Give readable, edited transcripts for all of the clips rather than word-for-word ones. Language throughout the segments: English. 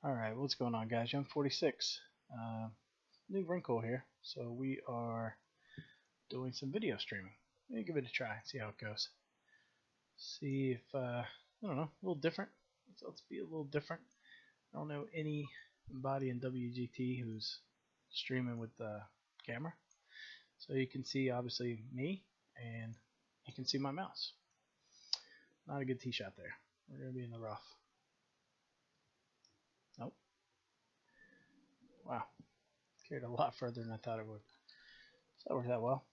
Alright, what's going on, guys? Young 46. New wrinkle here. So we are doing some video streaming. Let me give it a try, see how it goes. See if, I don't know, a little different. Let's be a little different. I don't know anybody in WGT who's streaming with the camera. So you can see, obviously, me, and you can see my mouse. Not a good tee shot there. We're going to be in the rough. Nope. Wow. Carried a lot further than I thought it would. So that worked out well.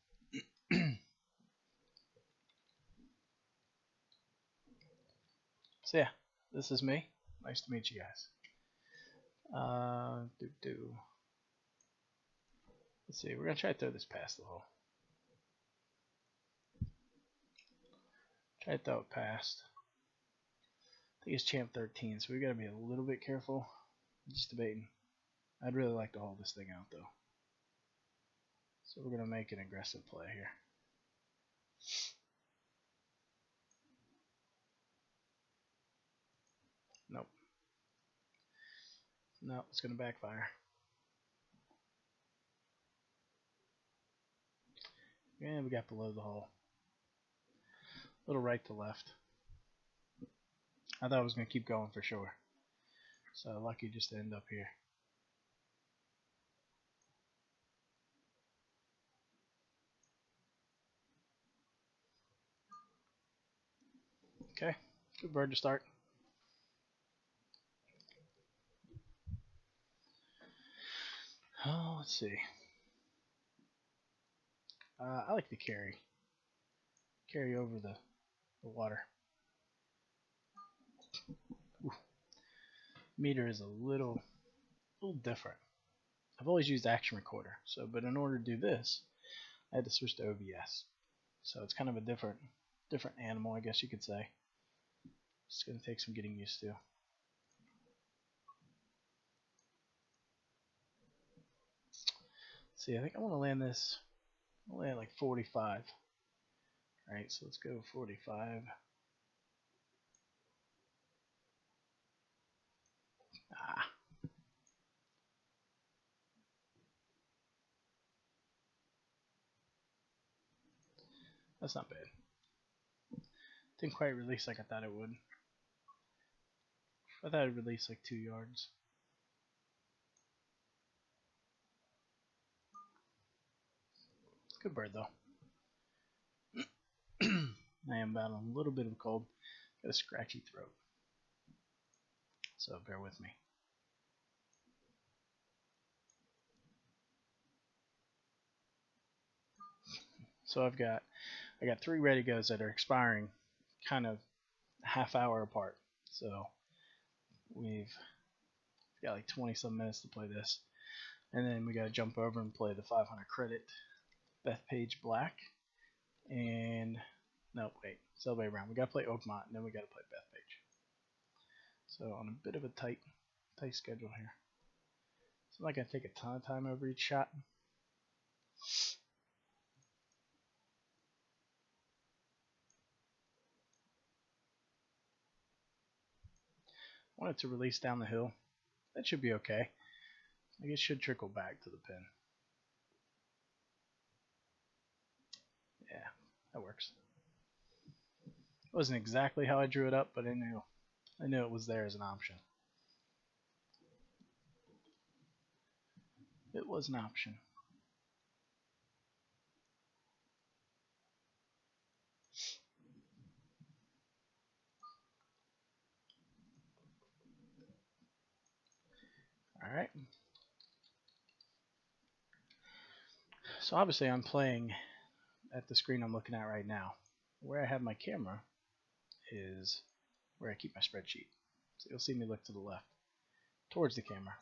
So yeah, this is me. Nice to meet you guys. Let's see, we're gonna try to throw this past the hole. Try to throw it past. I think it's champ 13, so we gotta be a little bit careful. Just debating. I'd really like to hold this thing out though. So we're gonna make an aggressive play here. Nope. No, it's gonna backfire. And we got below the hole. A little right to left. I thought I was gonna keep going for sure. So lucky just to end up here. Okay, good bird to start. Oh, let's see. I like to carry over the water. Ooh. Meter is a little different. I've always used action recorder, but in order to do this, I had to switch to OBS. So it's kind of a different animal, I guess you could say. It's gonna take some getting used to. See, I think I want to land this. I'll land like 45. Alright, so let's go 45. Ah. That's not bad. Didn't quite release like I thought it would. I thought it'd release like 2 yards. Good bird though. I am battling a little bit of a cold. Got a scratchy throat. So bear with me. So I got 3 ready goes that are expiring kind of half hour apart. So we've got like 20 some minutes to play this. And then we gotta jump over and play the 500 credit Bethpage Black. And no, wait, it's the other way around. We gotta play Oakmont and then we gotta play Bethpage. So on a bit of a tight schedule here. So I'm not gonna take a ton of time over each shot. I want it to release down the hill. That should be okay. Like it should trickle back to the pin. Yeah, that works. It wasn't exactly how I drew it up, but I knew it was there as an option. It was an option. Alright. So obviously I'm playing at the screen I'm looking at right now. Where I have my camera is where I keep my spreadsheet. So you'll see me look to the left, towards the camera.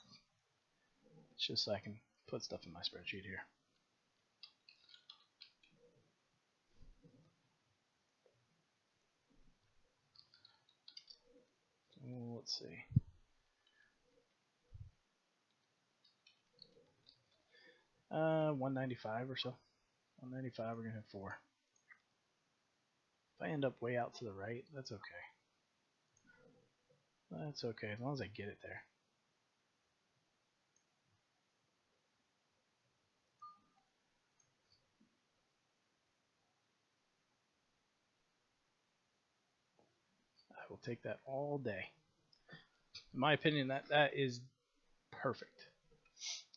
It's just so I can put stuff in my spreadsheet here. Let's see. 195 or so. 195, we're gonna have 4. If I end up way out to the right, that's okay. That's okay, as long as I get it there. take that all day. In my opinion, that is perfect.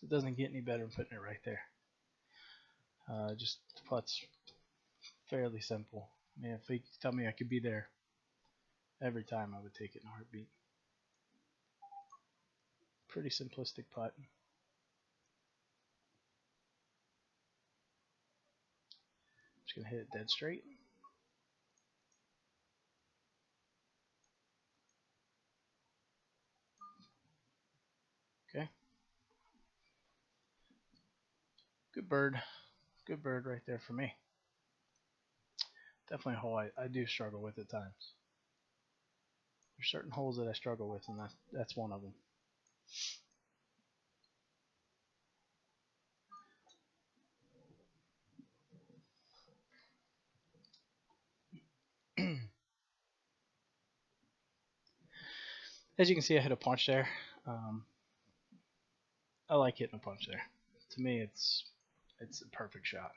It doesn't get any better than putting it right there. Just the putt's fairly simple. I mean, if you tell me I could be there every time, I would take it in a heartbeat. Pretty simplistic putt. Just gonna hit it dead straight. Okay. Good bird. Good bird right there for me. Definitely a hole I do struggle with at times. There's certain holes that I struggle with, and that's one of them. As you can see, I hit a punch there. I like hitting a punch there. To me, it's a perfect shot.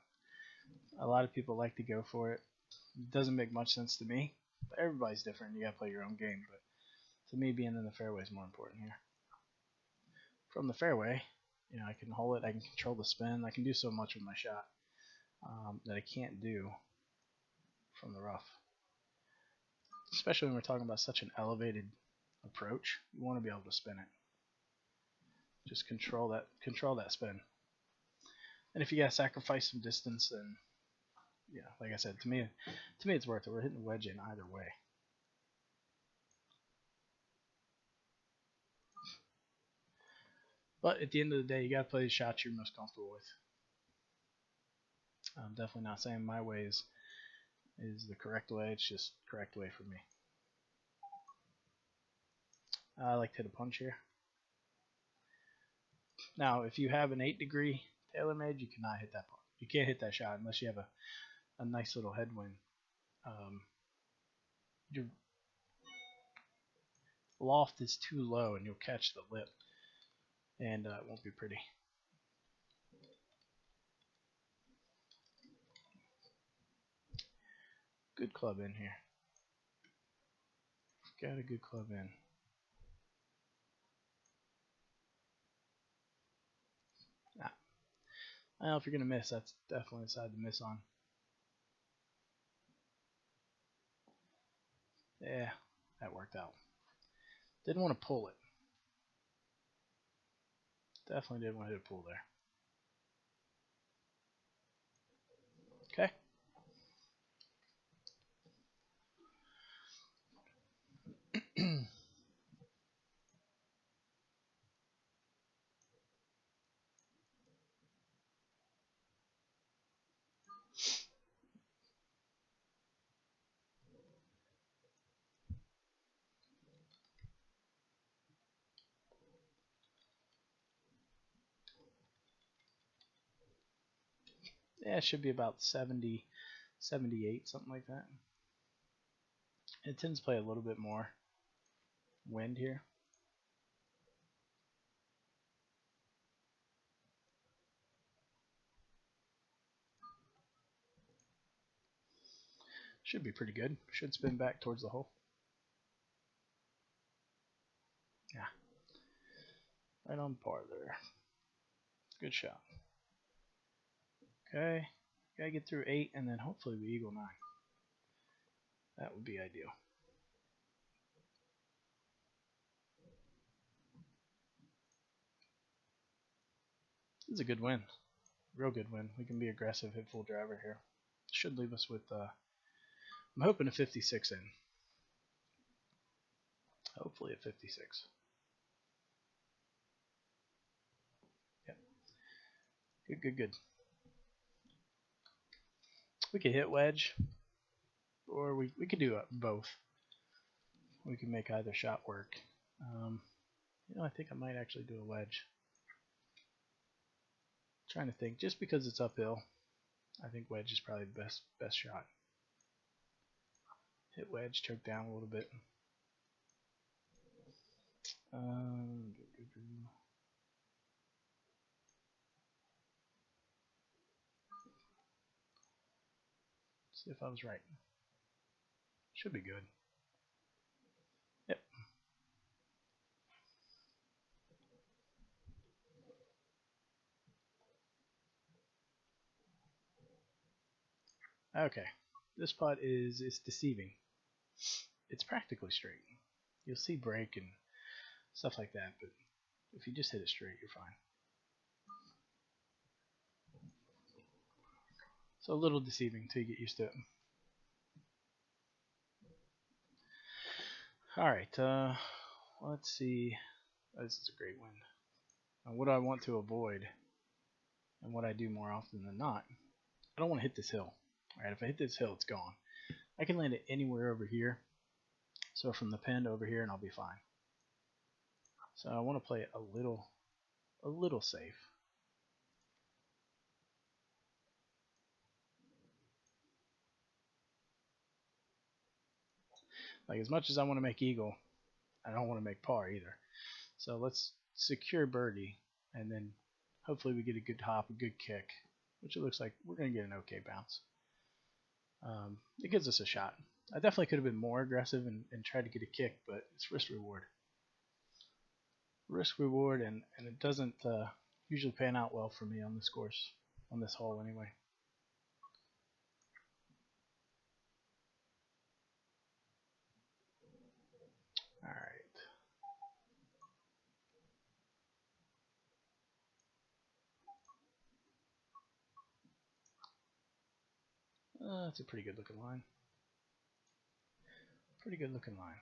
A lot of people like to go for it. It doesn't make much sense to me. But everybody's different. You gotta play your own game. But to me, being in the fairway is more important here. From the fairway, I can hole it. I can control the spin. I can do so much with my shot that I can't do from the rough. Especially when we're talking about such an elevated approach, you want to be able to spin it. Just control that spin. And if you gotta sacrifice some distance, then like I said, to me it's worth it. We're hitting the wedge in either way. But at the end of the day, you gotta play the shots you're most comfortable with. I'm definitely not saying my way is the correct way. It's just the correct way for me. I like to hit a punch here. Now, if you have an 8-degree TaylorMade, you cannot hit that punch. You can't hit that shot unless you have a nice little headwind. Your loft is too low, and you'll catch the lip, and it won't be pretty. Good club in here. Got a good club in. I know if you're going to miss, that's definitely a side to miss on. Yeah, that worked out. Didn't want to pull it. Definitely didn't want to hit a pull there. Okay. Yeah, it should be about 70, 78, something like that. It tends to play a little bit more wind here. Should be pretty good. Should spin back towards the hole. Yeah. Right on par there. Good shot. Okay. Gotta get through 8 and then hopefully we eagle 9. That would be ideal. This is a good win. Real good win. We can be aggressive, hit full driver here. Should leave us with, I'm hoping a 56 in. Hopefully a 56. Yep. Good. We could hit wedge, or we could do both. We can make either shot work. I think I might actually do a wedge. Trying to think, just because it's uphill, I think wedge is probably the best shot. Hit wedge, choke down a little bit. See if I was right. Should be good. Okay, this putt is deceiving. It's practically straight. You'll see break and stuff like that, but if you just hit it straight, you're fine. So a little deceiving until you get used to it. Alright, let's see. This is a great win. Now, what do I want to avoid, and what I do more often than not, I don't want to hit this hill. Alright, if I hit this hill, it's gone. I can land it anywhere over here. So from the pin over here, and I'll be fine. So I want to play it a little safe. Like, as much as I want to make eagle, I don't want to make par either. So let's secure birdie, and then hopefully we get a good hop, a good kick, which it looks like we're going to get an okay bounce. It gives us a shot. I definitely could have been more aggressive and tried to get a kick, but it's risk reward. Risk reward, and it doesn't usually pan out well for me on this course, on this hole anyway. Alright. That's a pretty good looking line. Pretty good looking line.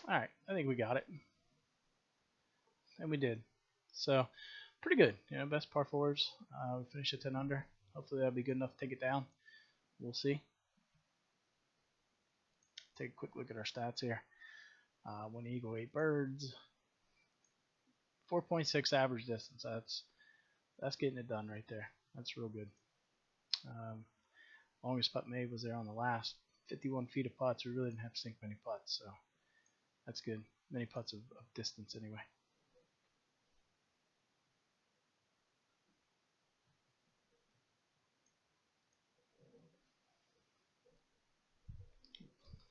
Alright, I think we got it. And we did. So, pretty good. You know, best par fours. We finished at 10 under. Hopefully that'll be good enough to take it down. We'll see. Take a quick look at our stats here. 1 eagle, 8 birds. 4.6 average distance. That's getting it done right there. That's real good. Longest putt made was there on the last. 51 feet of putts. We really didn't have to sink many putts, so that's good. Many putts of distance anyway.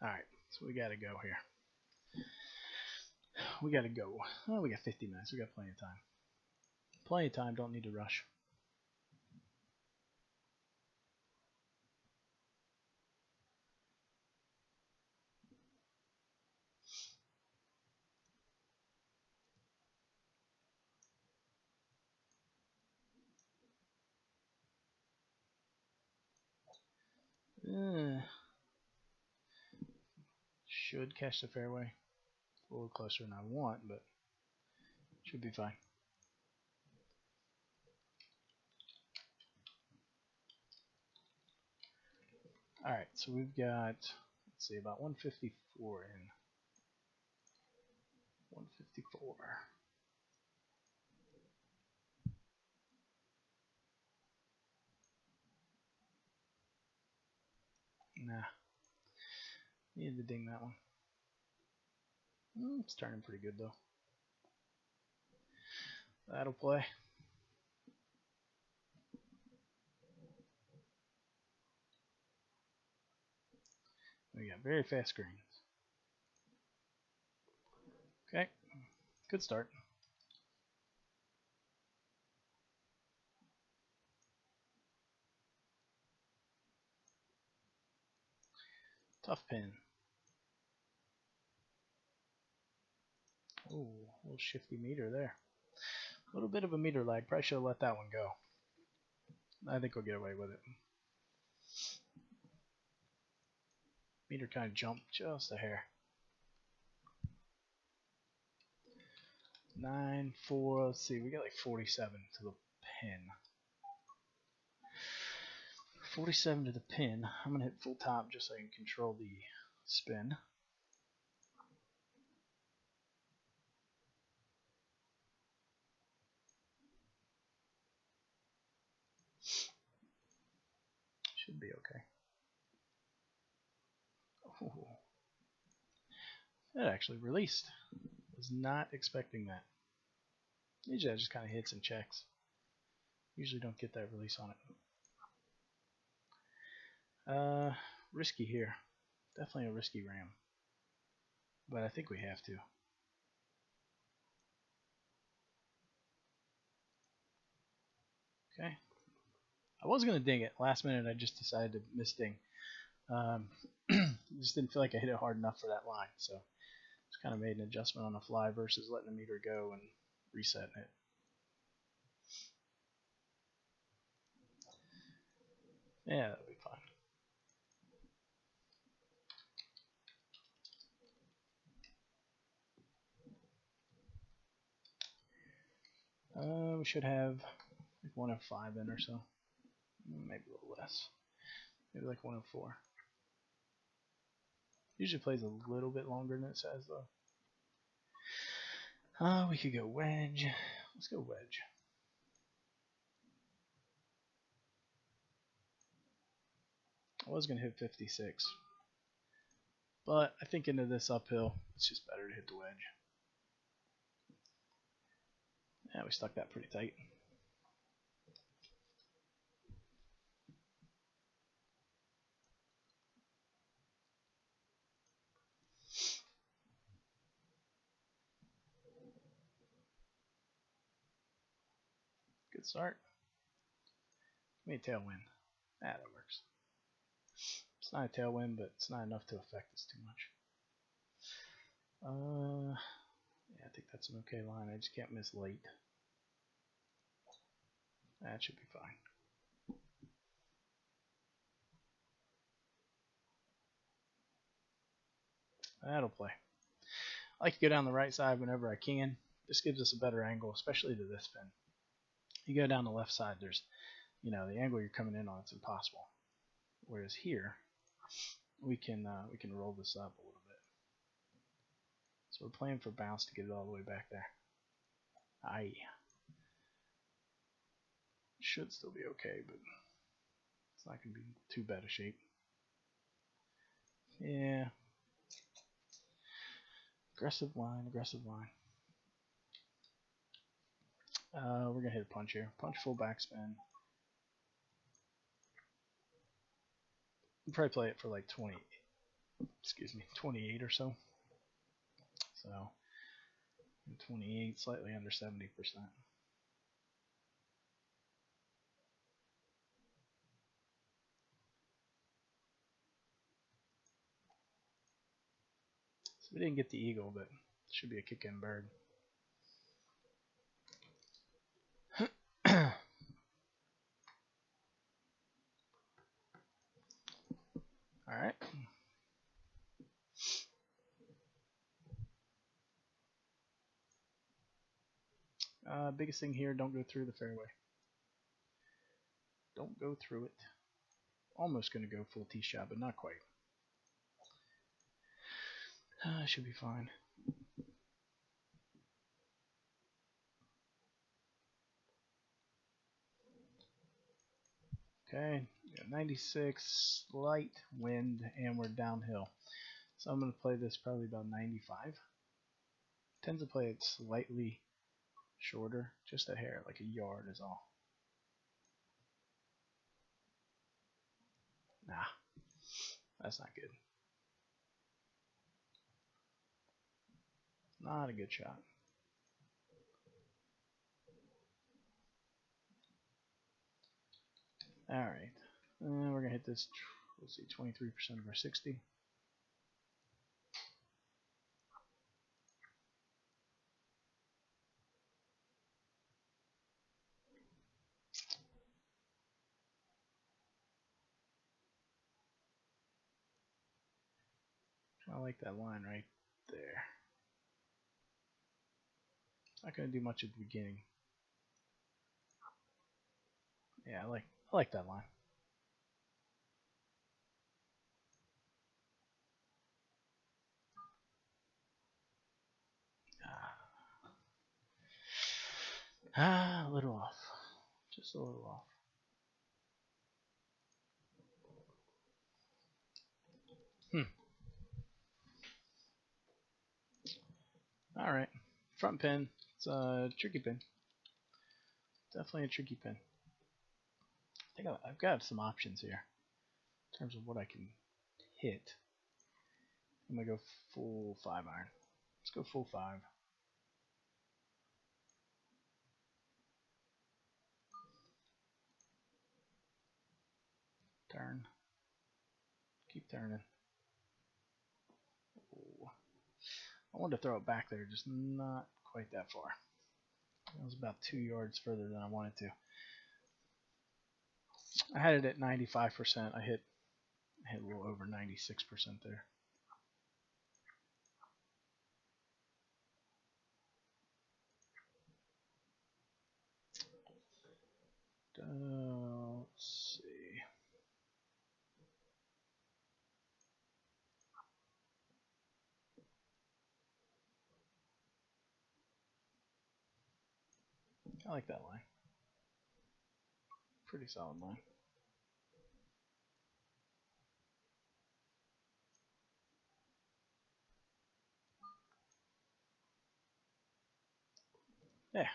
Alright, so we gotta go here. We gotta go. Oh, we got 50 minutes. We got plenty of time. Plenty of time. Don't need to rush. Should catch the fairway. A little closer than I want, but should be fine. Alright, so we've got, let's see, about 154 in. 154. Nah. Needed to ding that one. It's turning pretty good though. That'll play. We got very fast greens. Okay, good start. Tough pin. Ooh, a little shifty meter there. A little bit of a meter lag. Probably should have let that one go. I think we'll get away with it. Meter kind of jumped just a hair. 9, 4, let's see, we got like 47 to the pin. 47 to the pin. I'm going to hit full top just so I can control the spin. Should be okay. Ooh. That actually released. Was not expecting that. Usually I just kind of hits and checks. Usually don't get that release on it. Risky here. Definitely a risky ram. But I think we have to. Okay. I was going to ding it. Last minute I just decided to miss ding. Just didn't feel like I hit it hard enough for that line. So just kind of made an adjustment on the fly versus letting the meter go and resetting it. Yeah, that'll be fine. We should have like 105 in or so. Maybe a little less. Maybe like 104. Usually plays a little bit longer than it says though. We could go wedge. Let's go wedge. I was going to hit 56. But I think into this uphill, it's just better to hit the wedge. Yeah, we stuck that pretty tight. Good start. Give me a tailwind. Ah, that works. It's not a tailwind, but it's not enough to affect us too much. Yeah, I think that's an okay line. I just can't miss late. That should be fine. That'll play. I like to go down the right side whenever I can. This gives us a better angle, especially to this pin. You go down the left side, there's, the angle you're coming in on, it's impossible. Whereas here, we can roll this up a little bit. So we're playing for bounce to get it all the way back there. Aye. Should still be okay, but it's not going to be too bad a shape. Yeah. Aggressive line, aggressive line. We're going to hit a punch here. Punch full backspin. We'll probably play it for like 28 or so. So 28, slightly under 70%. So we didn't get the eagle, but it should be a kick-in bird. Alright. Biggest thing here, don't go through the fairway. Don't go through it. Almost going to go full tee shot, but not quite. Should be fine. Okay, 96, light wind, and we're downhill. So I'm going to play this probably about 95. Tends to play it slightly shorter, just a hair, like a yard is all. Nah, that's not good. Not a good shot. Alright, we're going to hit this, let's see, 23% of our 60. I like that line right there. Not going to do much at the beginning. Yeah, I like that line. A little off. Just a little off. Alright. Front pin. It's a tricky pin. Definitely a tricky pin. I think I've got some options here in terms of what I can hit. I'm going to go full 5 iron. Let's go full 5. Turn. Keep turning. Ooh. I wanted to throw it back there, just not quite that far. It was about 2 yards further than I wanted to. I had it at 95%. I hit a little over 96% there. Let's see. I like that line. Pretty solid line. Yeah.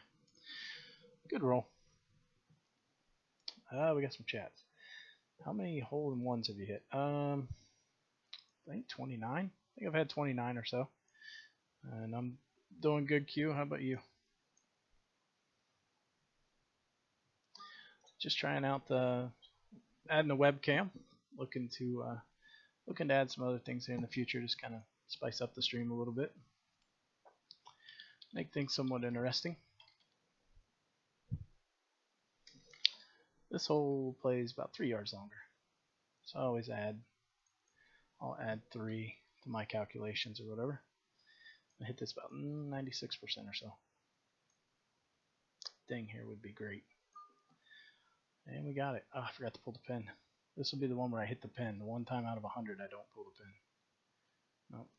Good roll. We got some chats. How many hole-in-ones have you hit? I think 29. I think I've had 29 or so. And I'm doing good, Q. How about you? Just trying out adding a webcam. Looking to add some other things here in the future. Just kind of spice up the stream a little bit. Make things somewhat interesting. This hole plays about 3 yards longer. So I always I'll add 3 to my calculations or whatever. I hit this about 96% or so. Ding here would be great. And we got it. Oh, I forgot to pull the pin. This will be the one where I hit the pin. The one time out of 100 I don't pull the pin. Nope.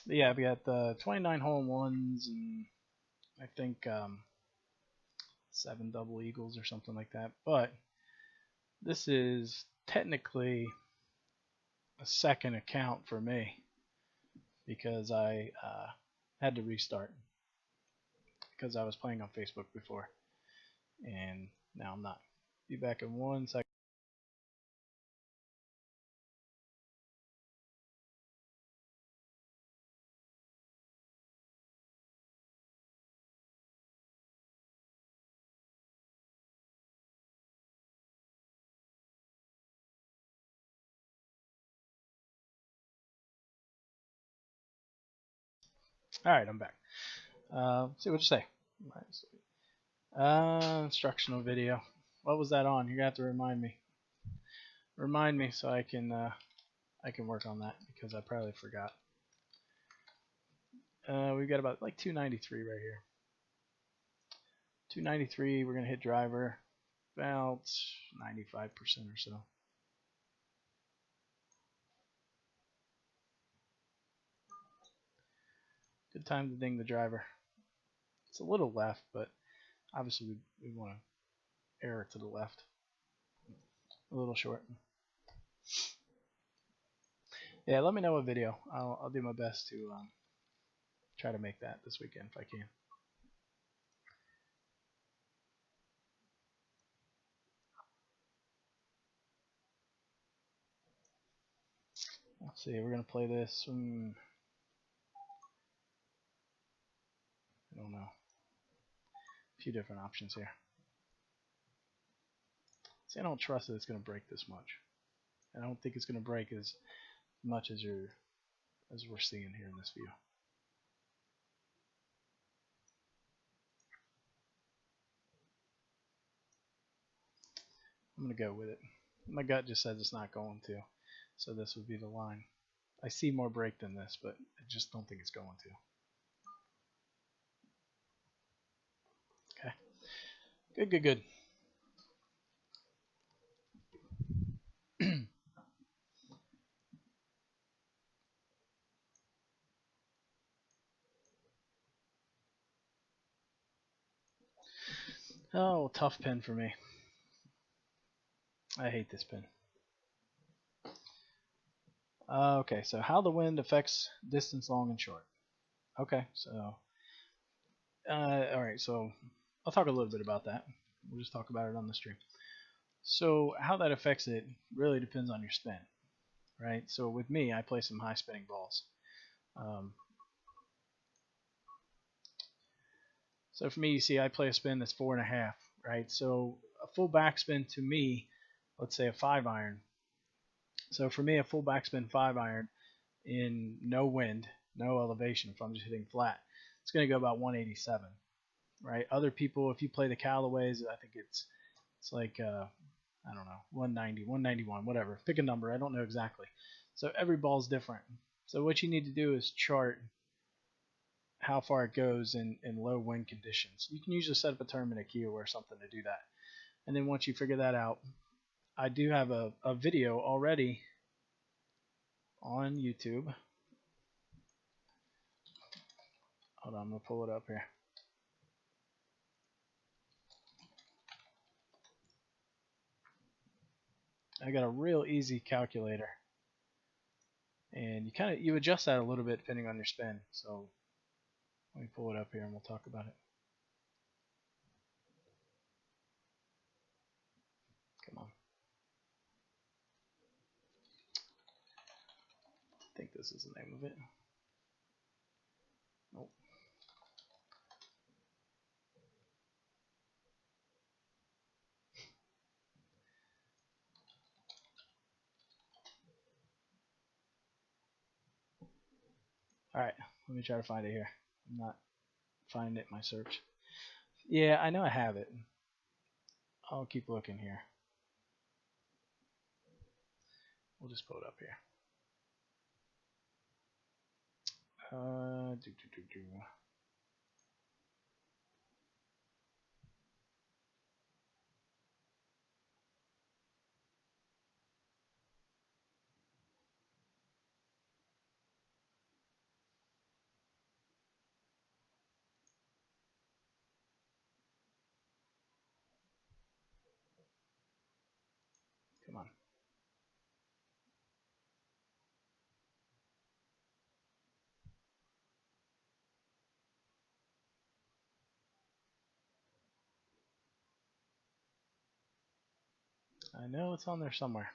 But yeah, we got the 29 hole-in-ones and I think 7 double eagles or something like that. But this is technically a second account for me because I had to restart because I was playing on Facebook before and now I'm not. Be back in 1 second. Alright, I'm back. See what you say. Instructional video. What was that on? You're gonna have to remind me. Remind me so I can work on that because I probably forgot. We've got about like 293 right here. 293. We're gonna hit driver about 95% or so. Good time to ding the driver. It's a little left, but obviously we want to err to the left. A little short. Yeah, let me know what video. I'll do my best to try to make that this weekend if I can. Let's see, we're gonna play this. I don't know. A few different options here. See, I don't trust that it's gonna break this much. I don't think it's gonna break as much as we're seeing here in this view. I'm gonna go with it. My gut just says it's not going to, so this would be the line. I see more break than this, but I just don't think it's going to. Okay. Good, good, good. Oh, tough pin for me. I hate this pin. Okay, so how the wind affects distance long and short. Okay, so alright, so I'll talk a little bit about that. We'll just talk about it on the stream. So how that affects it really depends on your spin, right? So with me, I play some high spinning balls. So for me, you see, I play a spin that's 4.5, right? So a full backspin to me, let's say a 5-iron. So for me, a full backspin 5-iron in no wind, no elevation, if I'm just hitting flat, it's going to go about 187, right? Other people, if you play the Callaways, I think it's like I don't know, 190, 191, whatever. Pick a number. I don't know exactly. So every ball's different. So what you need to do is chart how far it goes in low wind conditions. You can usually set up a tournament at Kiowa or something to do that. And then once you figure that out, I do have a video already on YouTube. Hold on, I'm going to pull it up here. I got a real easy calculator. And you adjust that a little bit depending on your spin. So let me pull it up here and we'll talk about it. Come on. I think this is the name of it. Nope. Alright, let me try to find it here. I'm not finding it in my search. Yeah, I know I have it. I'll keep looking here. We'll just pull it up here. Come on. I know it's on there somewhere.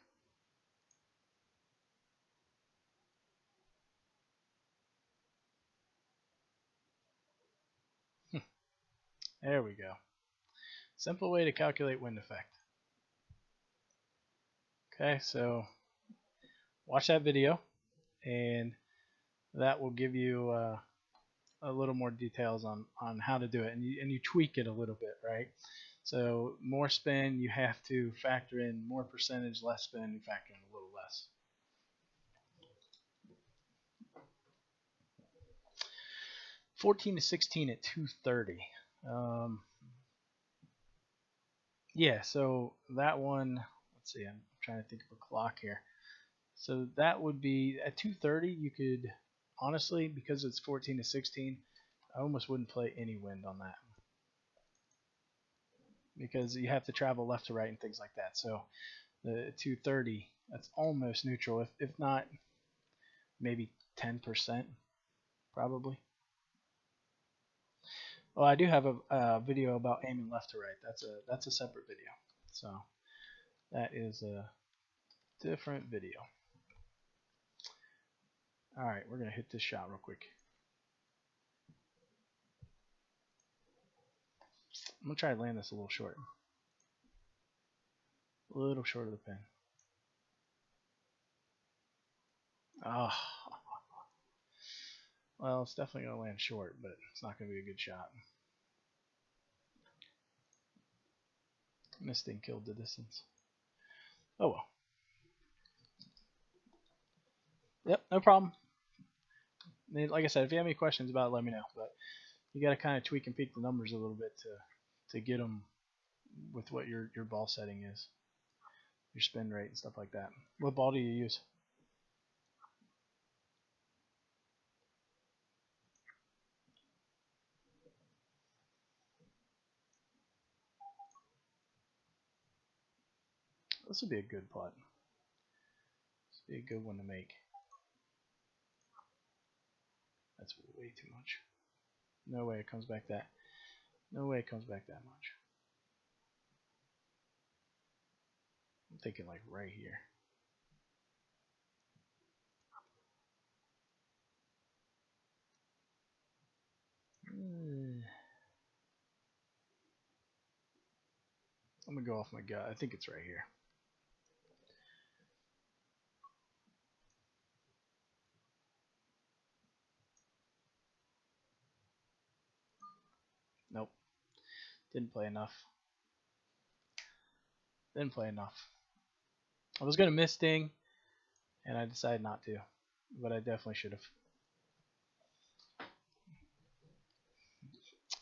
There we go. Simple way to calculate wind effect. Okay, so watch that video, and that will give you a little more details on how to do it, and you tweak it a little bit, right? So more spin, you have to factor in more percentage, less spin, you factor in a little less. 14 to 16 at 230. Yeah, so that one, let's see, I'm trying to think of a clock here. So that would be at 230. You could honestly, because it's 14 to 16, I almost wouldn't play any wind on that because you have to travel left to right and things like that. So the 230, that's almost neutral, if not maybe 10%, probably. Well, I do have a video about aiming left to right. That's a separate video. So that is a different video. All right, we're gonna hit this shot real quick. I'm gonna try to land this a little short. A little short of the pin. Oh. Well, it's definitely gonna land short, but it's not gonna be a good shot. This thing killed the distance. Oh well. Yep, no problem. Like I said, if you have any questions about it, let me know. But you got to kind of tweak and peak the numbers a little bit to get them with what your ball setting is, your spin rate and stuff like that. What ball do you use? This would be a good putt. This would be a good one to make. That's way too much. No way it comes back that. No way it comes back that much. I'm thinking like right here. I'm gonna go off my gut. I think it's right here. Nope. Didn't play enough. Didn't play enough. I was gonna miss ding, and I decided not to, but I definitely should have.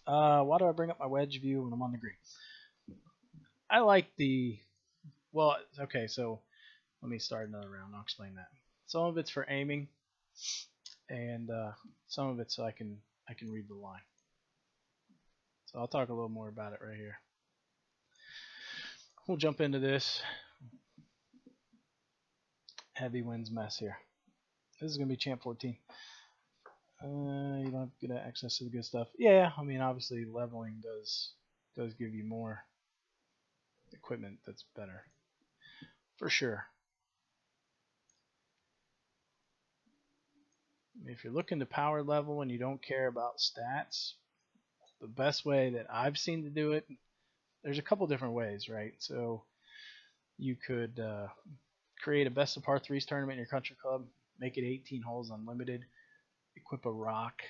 Why do I bring up my wedge view when I'm on the green? I like the, well, okay, so let me start another round. I'll explain that. Some of it's for aiming, and some of it so I can read the line. So I'll talk a little more about it right here. We'll jump into this heavy winds mess here. This is gonna be champ 14. You don't have good access to the good stuff. Yeah, I mean obviously leveling does give you more equipment that's better for sure. If you're looking to power level and you don't care about stats, the best way that I've seen to do it, there's a couple different ways, right? So you could create a best of par threes tournament in your country club, make it 18 holes unlimited, equip a rock,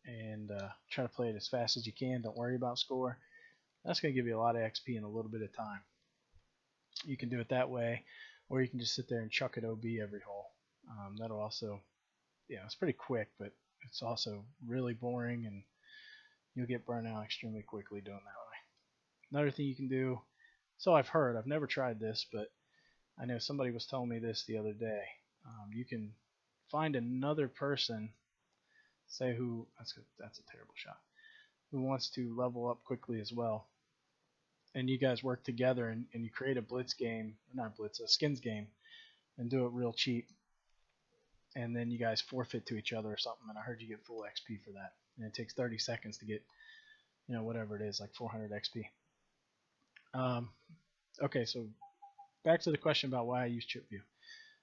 and try to play it as fast as you can. Don't worry about score. That's going to give you a lot of XP in a little bit of time. You can do it that way, or you can just sit there and chuck it OB every hole. That'll also, yeah, it's pretty quick, but it's also really boring, and you'll get burnt out extremely quickly doing that way. Another thing you can do, so I've heard, I've never tried this, but I know somebody was telling me this the other day. You can find another person, say who, that's a terrible shot, who wants to level up quickly as well, and you guys work together and you create a blitz game, not blitz, a skins game, and do it real cheap, and then you guys forfeit to each other or something, and I heard you get full XP for that, and it takes 30 seconds to get, whatever it is, like 400 XP. Okay, so back to the question about why I use chip view.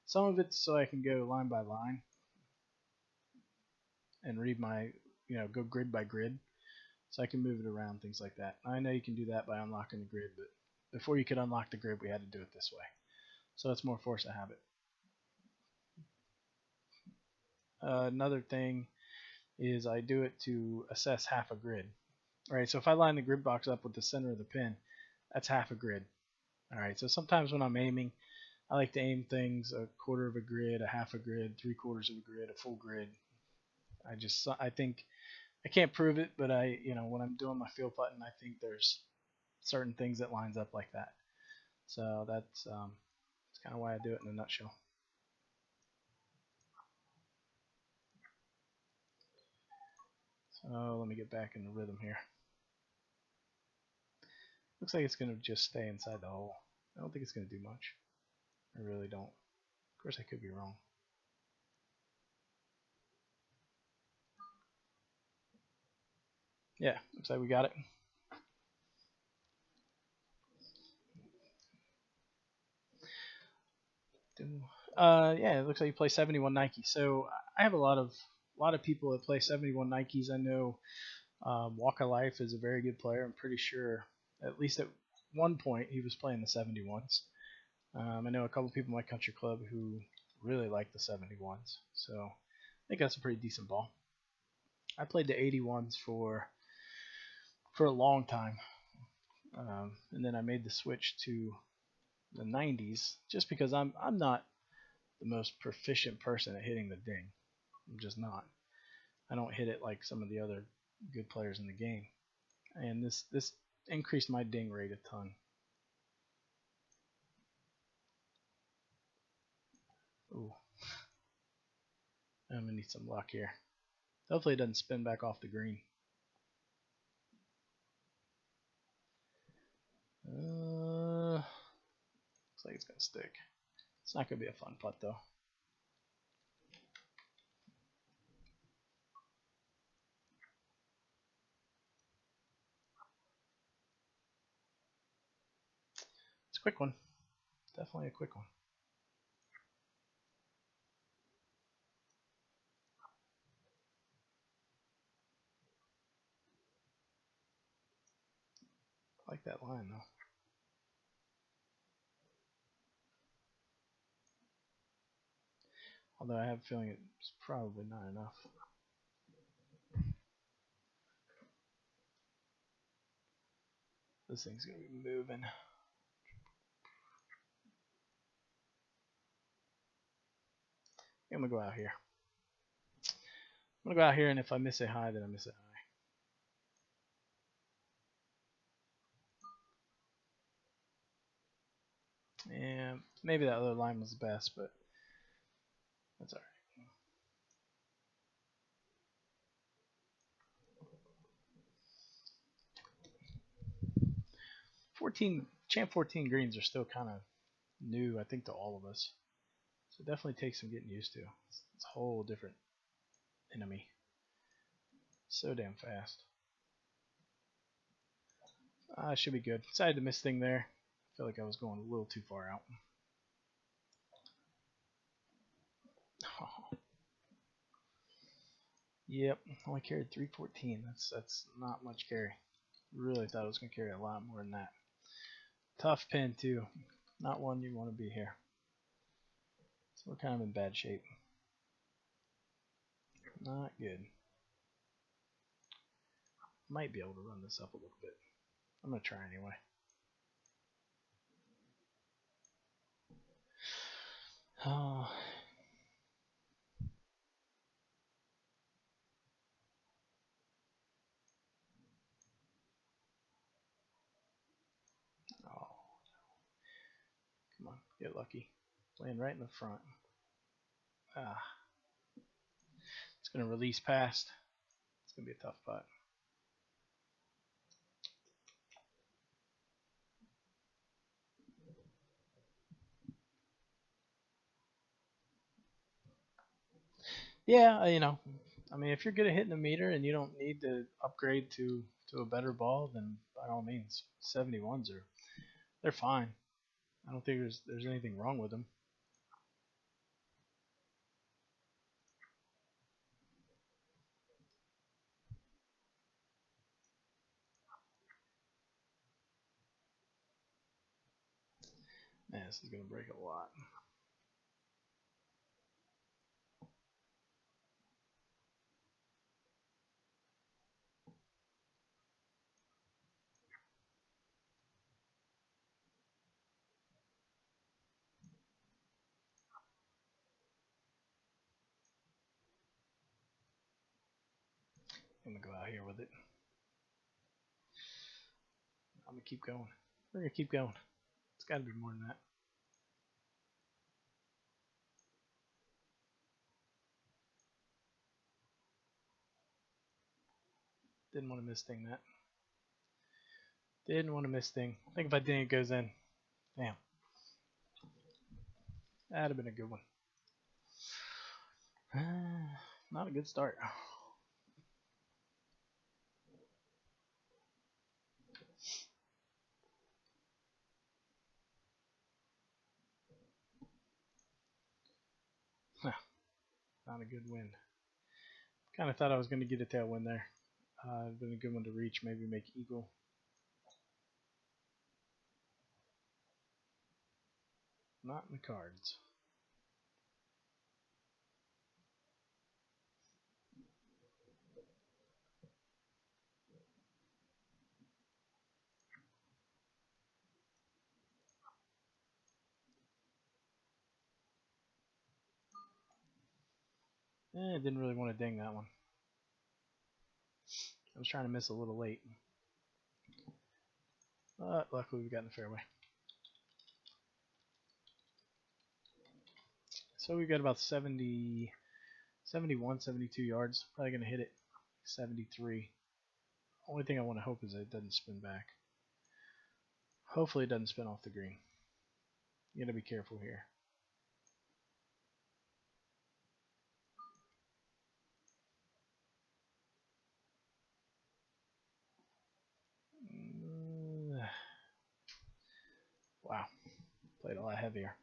Some of it's so I can go line by line and read my, go grid by grid, so I can move it around, things like that. I know you can do that by unlocking the grid, but before you could unlock the grid, we had to do it this way. So it's more force of habit. Another thing is I do it to assess half a grid. Alright, so if I line the grid box up with the center of the pin, that's half a grid. Alright, so sometimes when I'm aiming, I like to aim things a quarter of a grid, a half a grid, 3/4 of a grid, a full grid. I think, I can't prove it, but when I'm doing my field putting, I think there's certain things that lines up like that. So that's kind of why I do it in a nutshell. So let me get back in the rhythm here. Looks like it's going to just stay inside the hole. I don't think it's going to do much. I really don't. Of course, I could be wrong. Yeah, looks like we got it. Yeah, it looks like you play 71 Nike. So I have a lot of people that play 71 Nikes. I know Walk of Life is a very good player. I'm pretty sure, at least at one point, he was playing the 71s. I know a couple people in my country club who really like the 71s. So I think that's a pretty decent ball. I played the 81s for a long time, and then I made the switch to the 90s just because I'm not the most proficient person at hitting the ding. I'm just not. I don't hit it like some of the other good players in the game, and this increased my ding rate a ton. Ooh, I'm gonna need some luck here. Hopefully it doesn't spin back off the green. Looks like it's gonna stick. It's not gonna be a fun putt though. It's a quick one. Definitely a quick one. I like that line though. Although I have a feeling it's probably not enough. This thing's gonna be moving. I'm gonna go out here. I'm gonna go out here, and if I miss a high, then I miss a high. And maybe that other line was the best, but that's alright. 14 champ 14 greens are still kind of new, I think, to all of us. So it definitely takes some getting used to. It's a whole different enemy. So damn fast. Should be good. Decided to miss thing there. I feel like I was going a little too far out. Oh. Yep, only carried 314. That's not much carry. Really thought I was going to carry a lot more than that. Tough pin too. Not one you want to be here. So we're kind of in bad shape. Not good. Might be able to run this up a little bit. I'm going to try anyway. Oh. Oh. Come on, get lucky. Laying right in the front. It's going to release past. It's going to be a tough putt. Yeah, you know, I mean, if you're good at hitting a meter and you don't need to upgrade to a better ball, then by all means, 71s they're fine. I don't think there's anything wrong with them. Man, this is gonna break a lot. I'm gonna go out here with it. I'm gonna keep going. We're gonna keep going. It's got to be more than that. Didn't want to miss thing that. Didn't want to miss thing. I think if I didn't, it goes in. Damn. That'd have been a good one. Not a good start. Not a good win. Kind of thought I was going to get a tailwind there. It'd been a good one to reach, maybe make eagle. Not in the cards. Didn't really want to ding that one. I was trying to miss a little late. But luckily we got in the fairway. So we've got about 70, 71, 72 yards. Probably going to hit it 73. Only thing I want to hope is that it doesn't spin back. Hopefully it doesn't spin off the green. You got to be careful here. Wow. Played a lot heavier.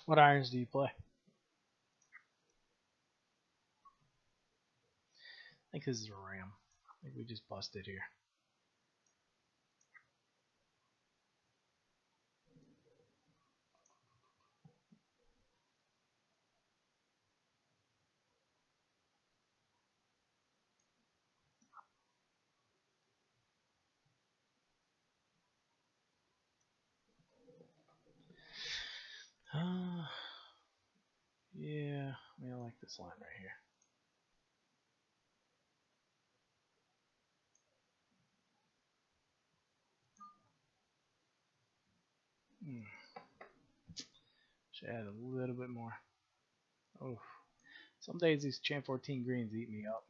What irons do you play? I think this is a ram. I think we just busted here. this line right here. Should add a little bit more. Oh, some days these Champ 14 greens eat me up.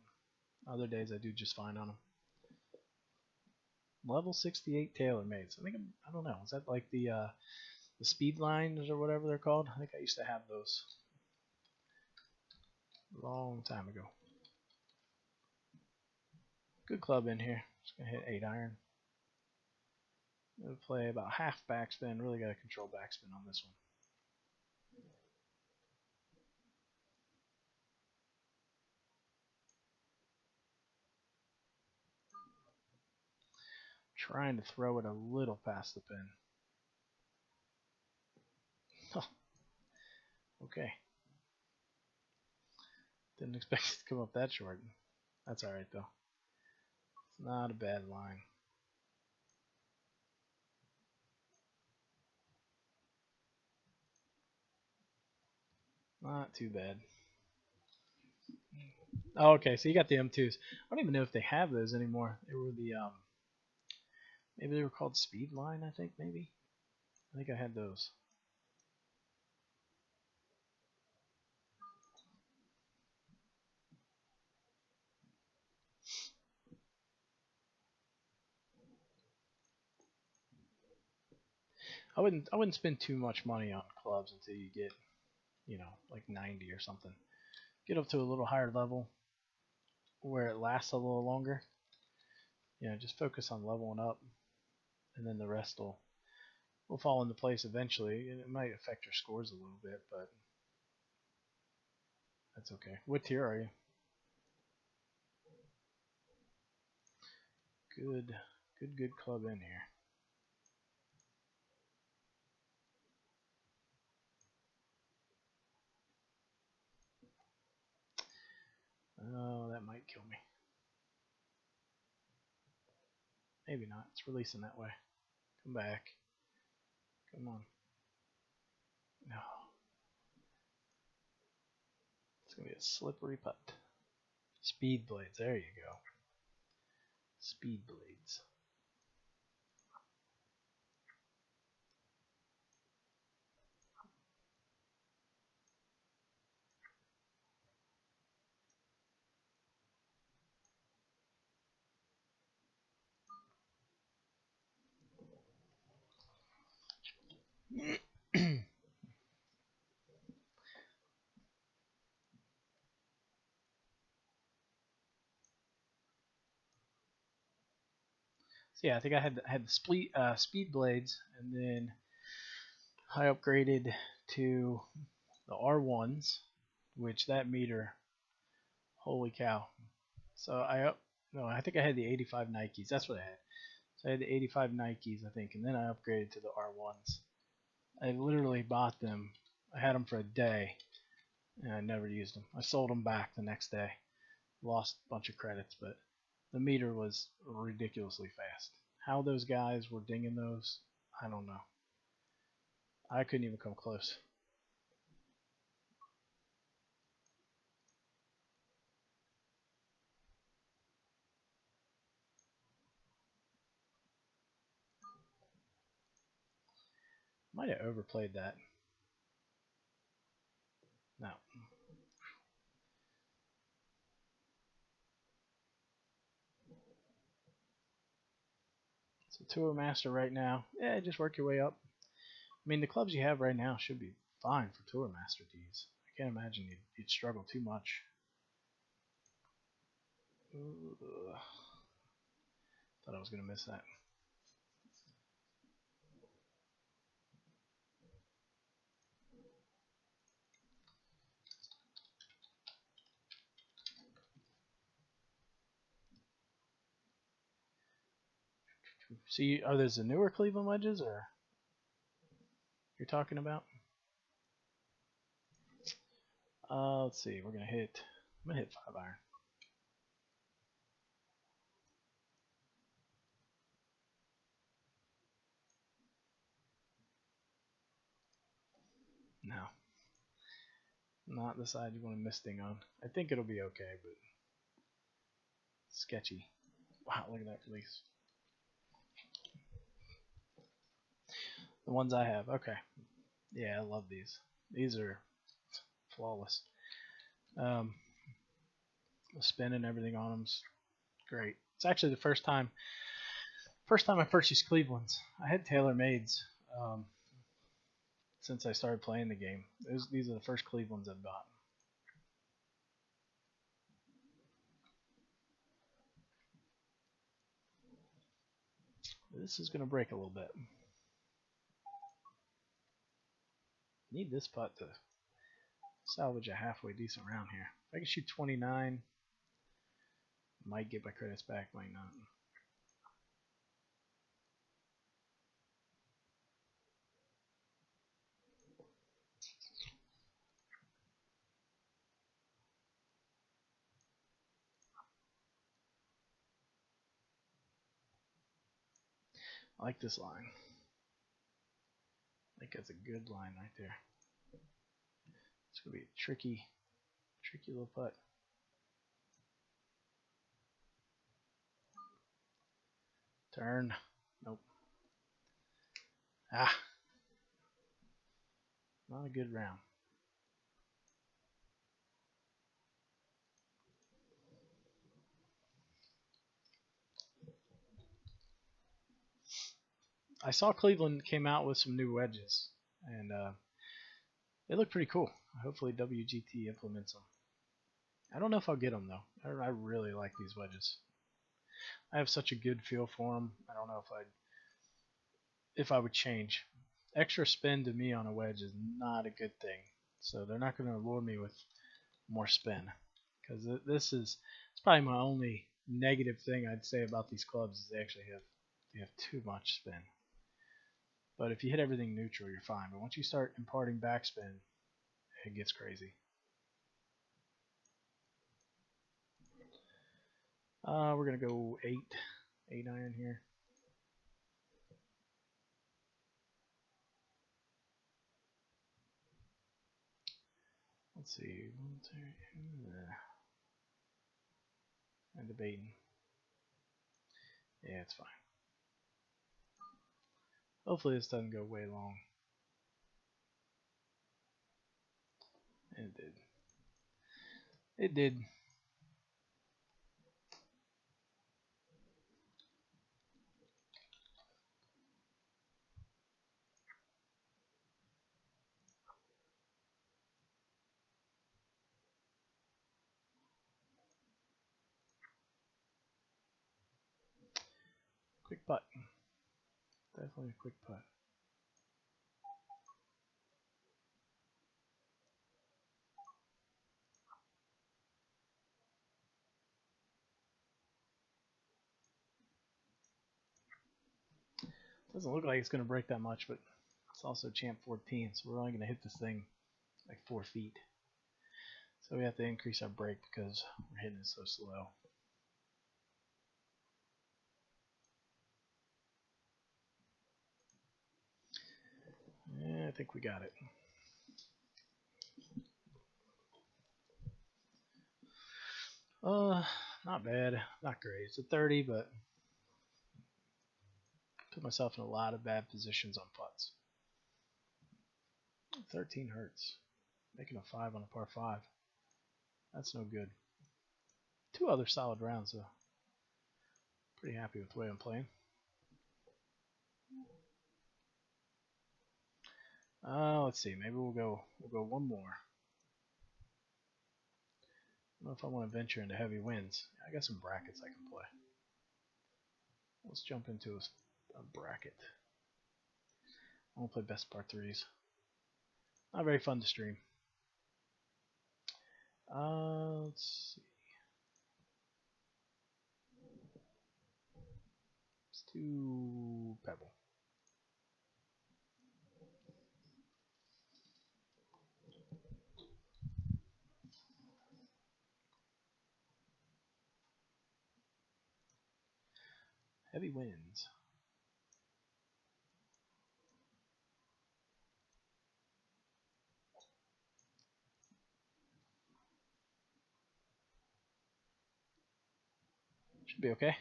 Other days I do just fine on them. Level 68 TaylorMades. I don't know. Is that like the speed lines or whatever they're called? I think I used to have those a long time ago. Good club in here. Just gonna hit 8 iron. Gonna play about half backspin. Really gotta control backspin on this one. Trying to throw it a little past the pin. Huh. Okay. Didn't expect it to come up that short. That's alright though. It's not a bad line. Not too bad. Oh, okay, so you got the M2s. I don't even know if they have those anymore. They were the maybe they were called Speed Line, I think maybe. I think I had those. I wouldn't spend too much money on clubs until you get, you know, like 90 or something. Get up to a little higher level where it lasts a little longer. You know, just focus on leveling up, and then the rest will fall into place eventually. And it might affect your scores a little bit, but that's okay. What tier are you? Good club in here. Oh, that might kill me. Maybe not. It's releasing that way. Come back. Come on. No. It's going to be a slippery putt. Speed blades. There you go. Speed blades. So yeah, I think I had the speed blades, and then I upgraded to the R1s, which that meter, holy cow. So I think I had the 85 Nikes. That's what I had. So I had the 85 Nikes, I think, and then I upgraded to the R1s. I literally bought them. I had them for a day, and I never used them. I sold them back the next day. Lost a bunch of credits, but the meter was ridiculously fast. How those guys were dinging those, I don't know. I couldn't even come close. Might have overplayed that. No. So Tour Master right now. Yeah, just work your way up. I mean, the clubs you have right now should be fine for Tour Master to use. I can't imagine you'd struggle too much. Ugh. Thought I was going to miss that. See, are those the newer Cleveland wedges, or you're talking about? Let's see. I'm gonna hit 5 iron. No. Not the side you want to miss thing on. I think it'll be okay, but sketchy. Wow, look at that release. The ones I have, okay. Yeah, I love these. These are flawless. The spin and everything on them's great. It's actually the first time I purchased Cleveland's. I had TaylorMade's since I started playing the game. These are the first Cleveland's I've bought. This is going to break a little bit. Need this putt to salvage a halfway decent round here. If I can shoot 29, might get my credits back, might not. I like this line. I think that's a good line right there. It's going to be a tricky little putt. Turn. Nope. Ah. Not a good round. I saw Cleveland came out with some new wedges, and they look pretty cool. Hopefully WGT implements them. I don't know if I'll get them though. I really like these wedges. I have such a good feel for them. I don't know if I would change. Extra spin to me on a wedge is not a good thing. So they're not going to lure me with more spin, because it's probably my only negative thing I'd say about these clubs is they actually have too much spin. But if you hit everything neutral, you're fine. But once you start imparting backspin, it gets crazy. We're gonna go 8 iron here. Let's see. 1, 2, I'm debating. Yeah, it's fine. Hopefully this doesn't go way long. And it did. It did. Quick putt. Definitely a quick putt. Doesn't look like it's going to break that much, but it's also champ 14, so we're only going to hit this thing like 4 feet. So we have to increase our break because we're hitting it so slow. Yeah, I think we got it. Not bad, not great. It's a 30, but put myself in a lot of bad positions on putts. 13 hurts. Making a 5 on a par 5. That's no good. 2 other solid rounds, though. Pretty happy with the way I'm playing. Let's see. Maybe we'll go one more. I don't know if I want to venture into heavy winds. I got some brackets I can play. Let's jump into a bracket. I want to play best par 3s. Not very fun to stream. Let's see. Let's do Pebble. Heavy winds. Should be okay.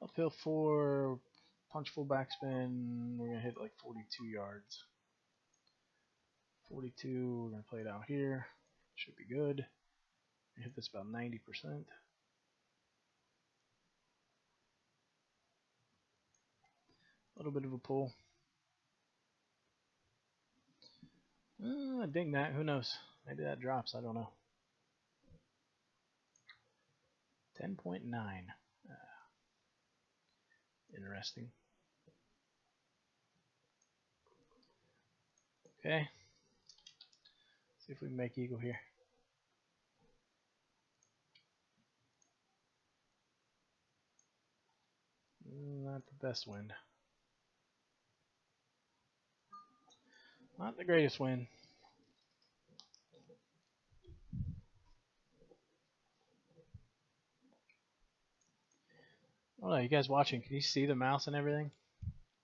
Uphill 4, punch full backspin. We're going to hit like 42 yards. 42, we're going to play it out here. Should be good. Hit this about 90%. A little bit of a pull. Ding that. Who knows? Maybe that drops. I don't know. 10.9. Interesting. Okay. See if we can make eagle here. Not the best wind. Not the greatest wind. Oh no, you guys watching, can you see the mouse and everything?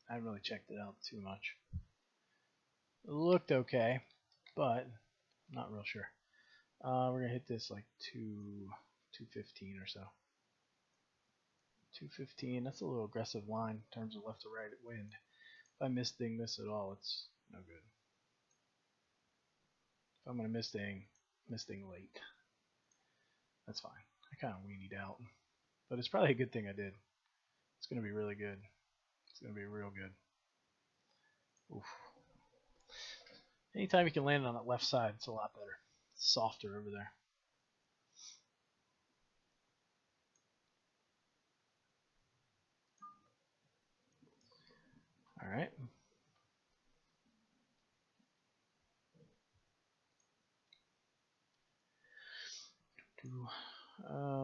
I haven't really checked it out too much. It looked okay, but I'm not real sure. We're gonna hit this like 215 or so. 215, that's a little aggressive line in terms of left to right wind. If I misding this at all, it's no good. If I'm gonna misding late, that's fine. I kind of weenied out, but it's probably a good thing I did. It's gonna be really good. It's gonna be real good. Oof. Anytime you can land on that left side, it's a lot better. It's softer over there. All right.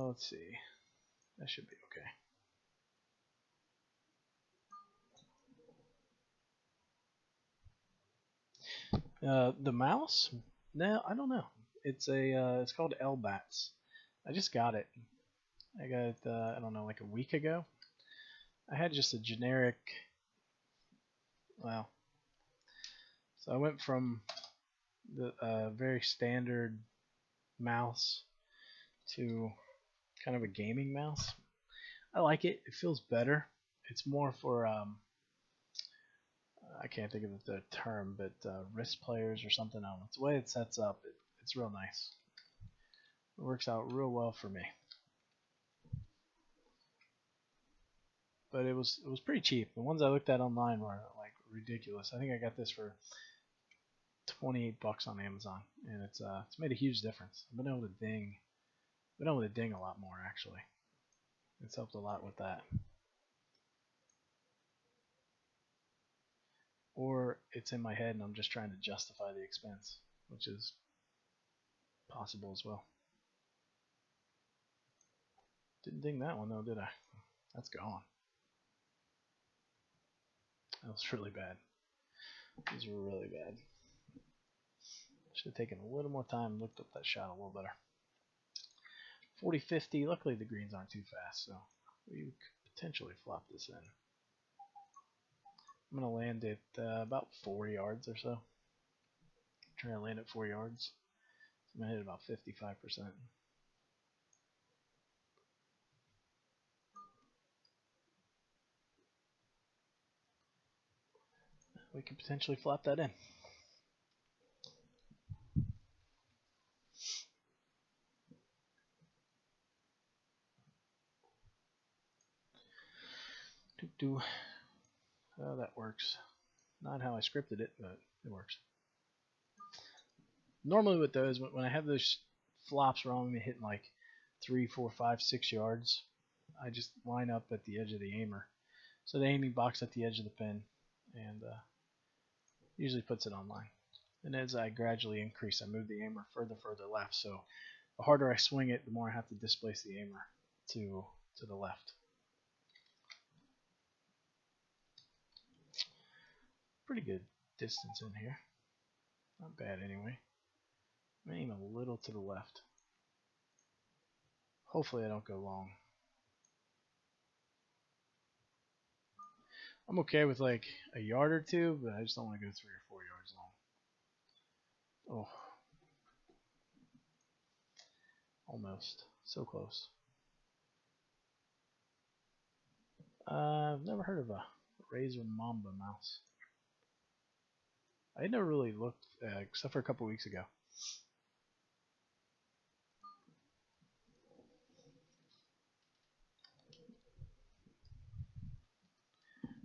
Let's see. That should be okay. The mouse? No, I don't know. It's it's called L-Bats. I just got it. I got it, I don't know, like a week ago. I had just a generic, well, so I went from the very standard mouse to kind of a gaming mouse. I like it. It feels better. It's more for I can't think of the term, but wrist players or something. I don't know. It's the way it sets up. It's real nice. It works out real well for me. But it was pretty cheap. The ones I looked at online were like ridiculous. I think I got this for 28 bucks on Amazon, and it's made a huge difference. I've been able to ding a lot more actually. It's helped a lot with that. Or it's in my head and I'm just trying to justify the expense, which is possible as well. Didn't ding that one though, did I? That's gone. That was really bad. These were really bad. Should have taken a little more time and looked up that shot a little better. 40-50. Luckily the greens aren't too fast, so we could potentially flop this in. I'm going to land it about 4 yards or so. Try to land at 4 yards. So I'm going to hit about 55%. We could potentially flop that in. Oh, that works. Not how I scripted it, but it works. Normally with those, when I have those flops where I'm hitting like 3, 4, 5, 6 yards, I just line up at the edge of the aimer. So the aiming box at the edge of the pin, and usually puts it on line. And as I gradually increase, I move the aimer further left. So the harder I swing it, the more I have to displace the aimer to the left. Pretty good distance in here. Not bad anyway. I'm aim a little to the left. Hopefully I don't go long. I'm okay with like a yard or two, but I just don't want to go 3 or 4 yards. Oh, almost. So close. I've never heard of a Razor Mamba mouse. I never really looked, except for a couple weeks ago.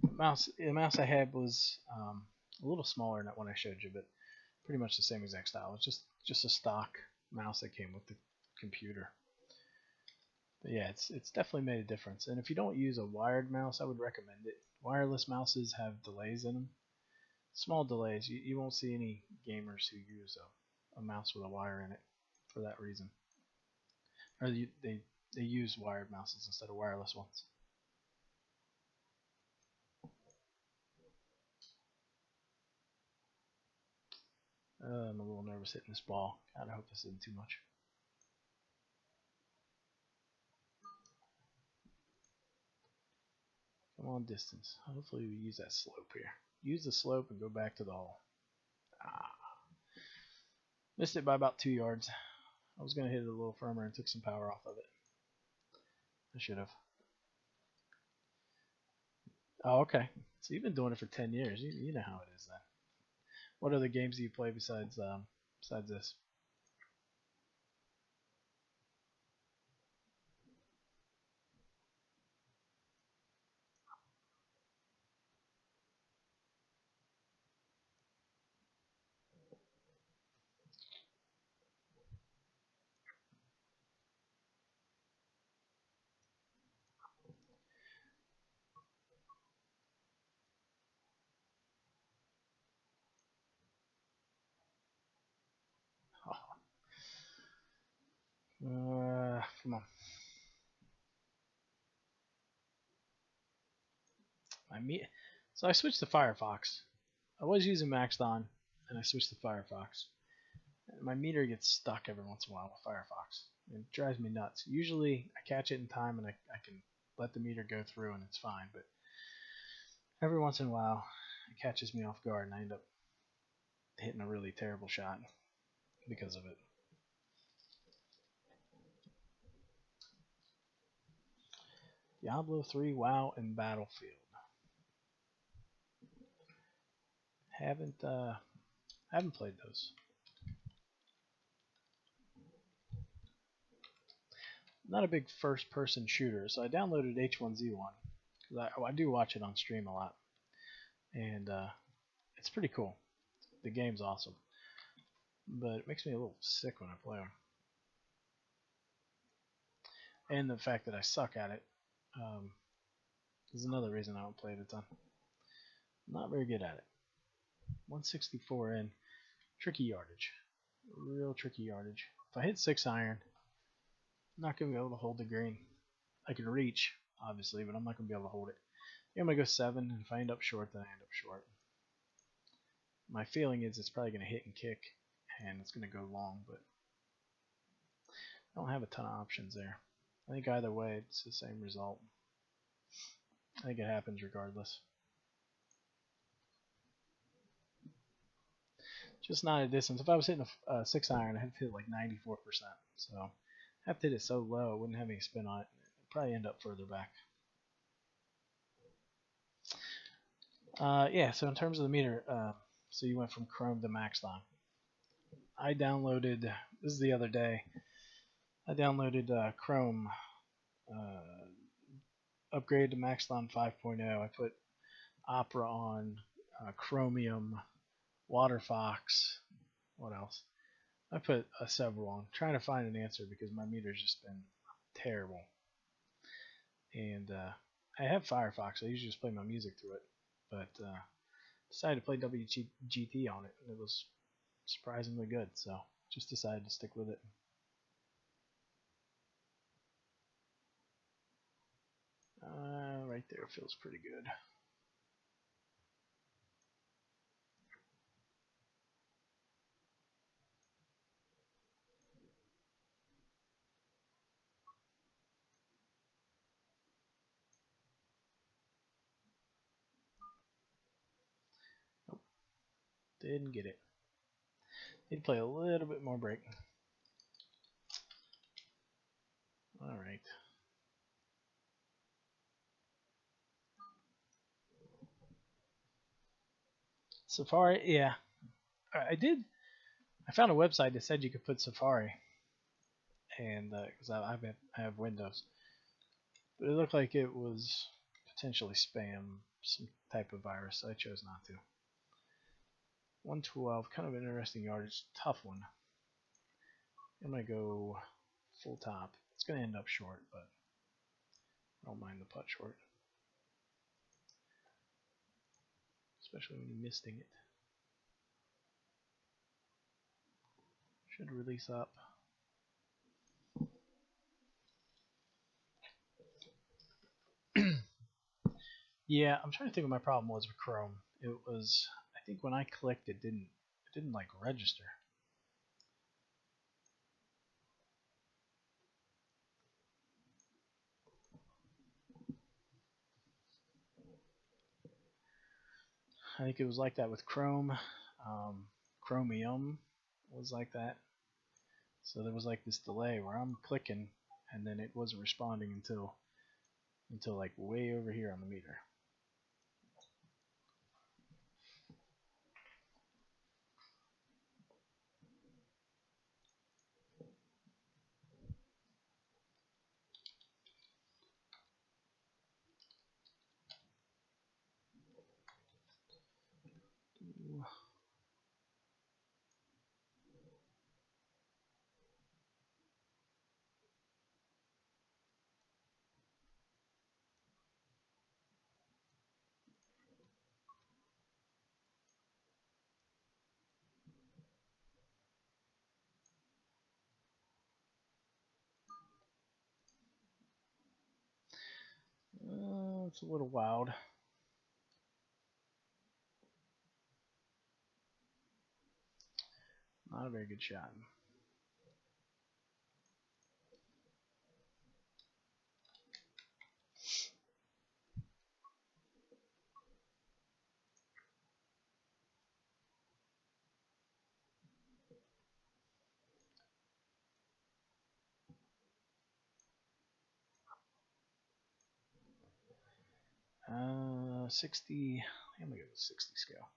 The mouse I had was a little smaller than that one I showed you, but pretty much the same exact style. It's just a stock mouse that came with the computer. But yeah, it's definitely made a difference. And if you don't use a wired mouse, I would recommend it. Wireless mouses have delays in them, small delays. You won't see any gamers who use a mouse with a wire in it for that reason. Or they use wired mouses instead of wireless ones. I'm a little nervous hitting this ball. God, I hope this isn't too much. Come on, distance. Hopefully we use that slope here. Use the slope and go back to the hole. Ah, missed it by about 2 yards. I was going to hit it a little firmer and took some power off of it. I should have. Oh, okay. So you've been doing it for 10 years. You know how it is then. What other games do you play besides this? Come on. So I switched to Firefox. I was using Maxdon, and I switched to Firefox. My meter gets stuck every once in a while with Firefox. It drives me nuts. Usually I catch it in time and I can let the meter go through and it's fine, but every once in a while it catches me off guard and I end up hitting a really terrible shot because of it. Diablo 3, WoW, and Battlefield. Haven't played those. Not a big first-person shooter, so I downloaded H1Z1 because I do watch it on stream a lot, and it's pretty cool. The game's awesome, but it makes me a little sick when I play them, and the fact that I suck at it is another reason I don't play it a ton. I'm not very good at it. 164 in, tricky yardage, real tricky yardage. If I hit 6-iron, I'm not gonna be able to hold the green. I can reach, obviously, but I'm not gonna be able to hold it. I'm gonna go 7, and if I end up short, then I end up short. My feeling is it's probably gonna hit and kick, and it's gonna go long, but I don't have a ton of options there. I think either way, it's the same result. I think it happens regardless. Just not a distance. If I was hitting a 6-iron, I'd have to hit like 94%. So I have to hit it so low, it wouldn't have any spin on it. It'd probably end up further back. Yeah, so in terms of the meter, so you went from Chrome to Maxdon. I downloaded, this is the other day, I downloaded Chrome, upgraded to Maxdon 5.0. I put Opera on, Chromium, WaterFox, what else? I put several on, trying to find an answer because my meter's just been terrible. And I have Firefox, I usually just play my music through it, but decided to play WGT on it, and it was surprisingly good, so just decided to stick with it. Right there feels pretty good. Nope, didn't get it. He'd play a little bit more break. All right. Safari, yeah. I did. I found a website that said you could put Safari, and because I have Windows, but it looked like it was potentially spam, some type of virus. So I chose not to. 112, kind of an interesting yardage, tough one. I'm gonna go full top. It's gonna end up short, but I don't mind the putt short, especially when you're misting it. Should release up. Yeah, I'm trying to think what my problem was with Chrome. It was, I think when I clicked, it didn't like register. I think it was like that with Chrome. Chromium was like that. So there was like this delay where I'm clicking and then it wasn't responding until like way over here on the meter. It's a little wild. Not a very good shot. Uh, 60. I'm gonna go with 60 scale.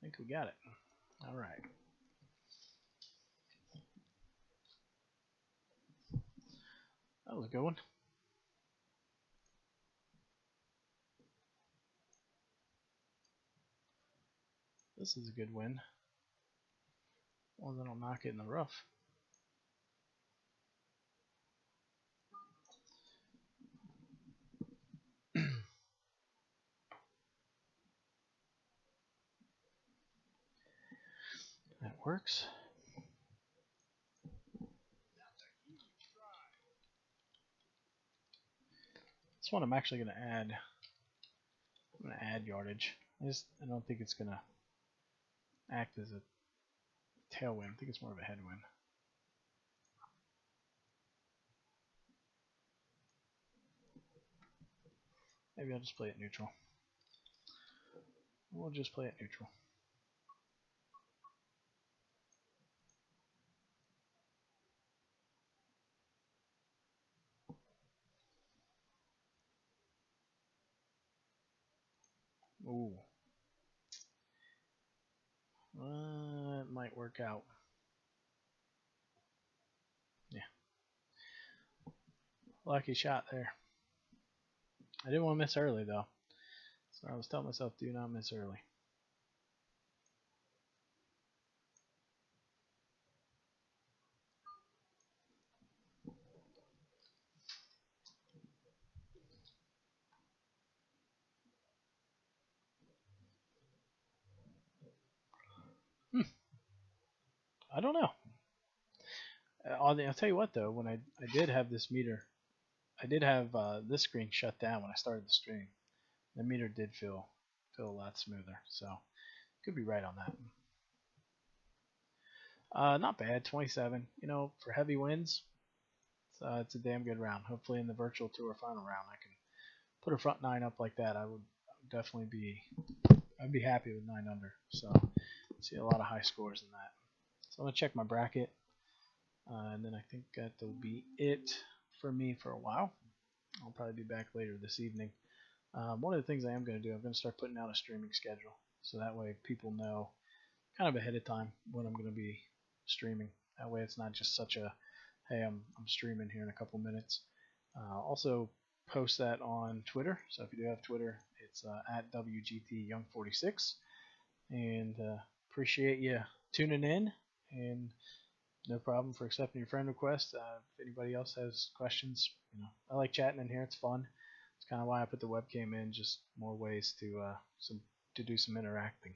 I think we got it. All right. That was a good one. This is a good win. Well, then I'll knock it in the rough. That works. This one I'm actually going to add. I'm going to add yardage. I don't think it's going to act as a tailwind. I think it's more of a headwind. Maybe I'll just play it neutral. We'll just play it neutral. Ooh. It might work out. Yeah. Lucky shot there. I didn't want to miss early though. So I was telling myself, do not miss early. I don't know. I'll tell you what though, when I did have this meter, I did have this screen shut down when I started the stream. The meter did feel a lot smoother, so could be right on that. Not bad, 27. You know, for heavy winds, it's a damn good round. Hopefully in the virtual tour final round, I can put a front nine up like that, I would definitely be I'd be happy with 9 under. So see a lot of high scores in that. So I'm gonna check my bracket, and then I think that'll be it for me for a while. I'll probably be back later this evening. One of the things I am going to do, I'm going to start putting out a streaming schedule, so that way people know kind of ahead of time when I'm going to be streaming. That way it's not just such a, hey, I'm streaming here in a couple minutes. Also post that on Twitter. So if you do have Twitter, it's at WGTYoung46. And appreciate you tuning in, and no problem for accepting your friend request. If anybody else has questions, I like chatting in here. It's fun. It's kind of why I put the webcam in, just more ways to do some interacting.